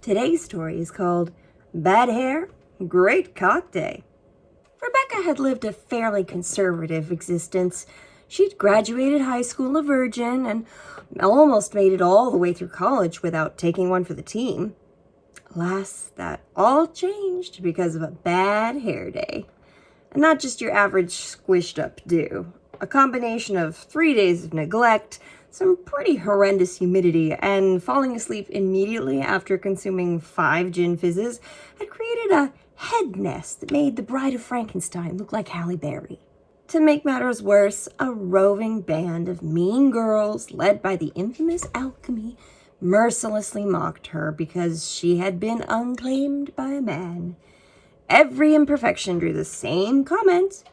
Today's story is called Bad Hair, Great Cock Day. Rebecca had lived a fairly conservative existence. She'd graduated high school a virgin and almost made it all the way through college without taking one for the team. Alas, that all changed because of a bad hair day. And not just your average squished up do. A combination of 3 days of neglect, some pretty horrendous humidity, and falling asleep immediately after consuming 5 gin fizzes had created a head nest that made the Bride of Frankenstein look like Halle Berry. To make matters worse, a roving band of mean girls, led by the infamous Alchemy, mercilessly mocked her because she had been unclaimed by a man. Every imperfection drew the same comment.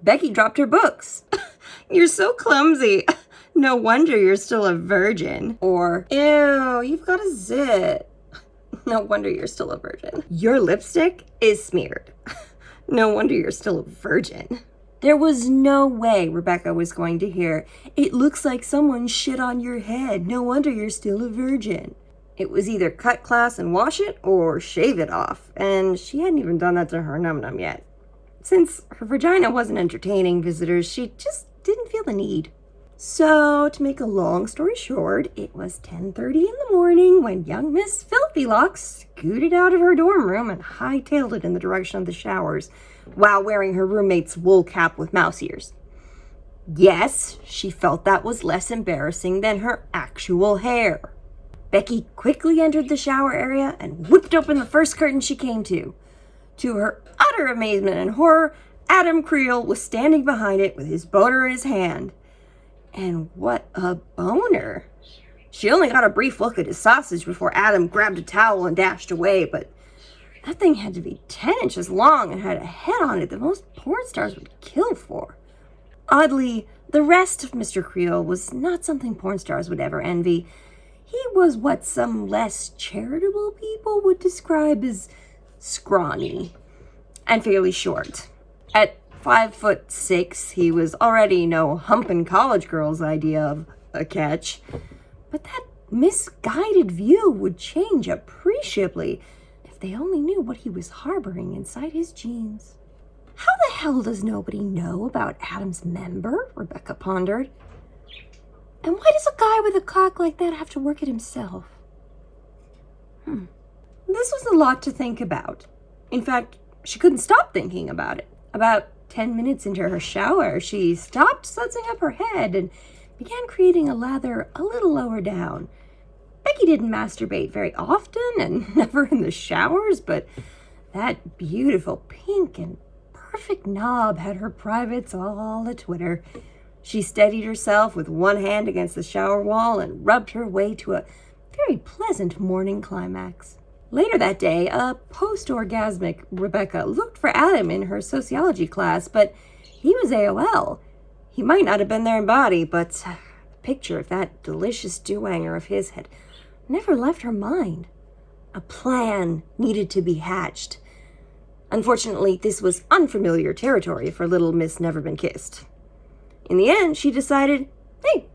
Becky dropped her books. You're so clumsy. No wonder you're still a virgin. Or, ew, you've got a zit. No wonder you're still a virgin. Your lipstick is smeared. No wonder you're still a virgin. There was no way Rebecca was going to hear, it looks like someone shit on your head. No wonder you're still a virgin. It was either cut class and wash it or shave it off. And she hadn't even done that to her num-num yet. Since her vagina wasn't entertaining visitors, she just didn't feel the need. So, to make a long story short, it was 10:30 in the morning when young Miss Filthy Locks scooted out of her dorm room and hightailed it in the direction of the showers while wearing her roommate's wool cap with mouse ears. Yes, she felt that was less embarrassing than her actual hair. Becky quickly entered the shower area and whipped open the first curtain she came to. To her utter amazement and horror, Adam Creel was standing behind it with his boner in his hand. And what a boner. She only got a brief look at his sausage before Adam grabbed a towel and dashed away, but that thing had to be 10 inches long and had a head on it that most porn stars would kill for. Oddly, the rest of Mr. Creel was not something porn stars would ever envy. He was what some less charitable people would describe as scrawny and fairly short. At 5'6", he was already no humpin' college girl's idea of a catch. But that misguided view would change appreciably if they only knew what he was harboring inside his jeans. How the hell does nobody know about Adam's member? Rebecca pondered. And why does a guy with a cock like that have to work it himself? This was a lot to think about. In fact, she couldn't stop thinking about it. About 10 minutes into her shower, she stopped sudsing up her head and began creating a lather a little lower down. Becky didn't masturbate very often and never in the showers, but that beautiful pink and perfect knob had her privates all a-twitter. She steadied herself with one hand against the shower wall and rubbed her way to a very pleasant morning climax. Later that day, a post-orgasmic Rebecca looked for Adam in her sociology class, but he was AOL. He might not have been there in body, but the picture of that delicious dewanger of his had never left her mind. A plan needed to be hatched. Unfortunately, this was unfamiliar territory for little Miss Never-Been-Kissed. In the end, she decided, hey,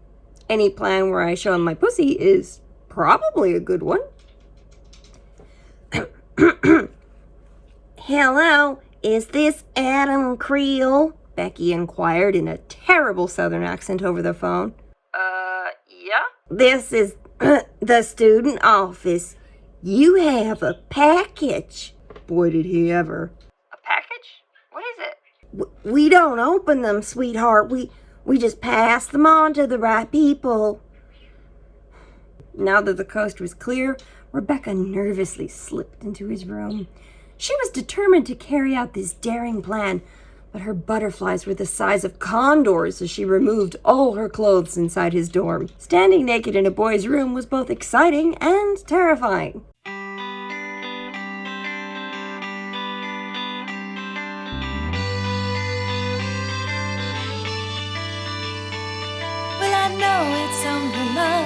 any plan where I show him my pussy is probably a good one. Hello, is this Adam Creel? Becky inquired in a terrible southern accent over the phone. Yeah? This is the student office. You have a package. Boy, did he ever. A package? What is it? We don't open them, sweetheart. We just pass them on to the right people. Now that the coast was clear, Rebecca nervously slipped into his room. She was determined to carry out this daring plan, but her butterflies were the size of condors as she removed all her clothes inside his dorm. Standing naked in a boy's room was both exciting and terrifying. Well, I know it's summer love.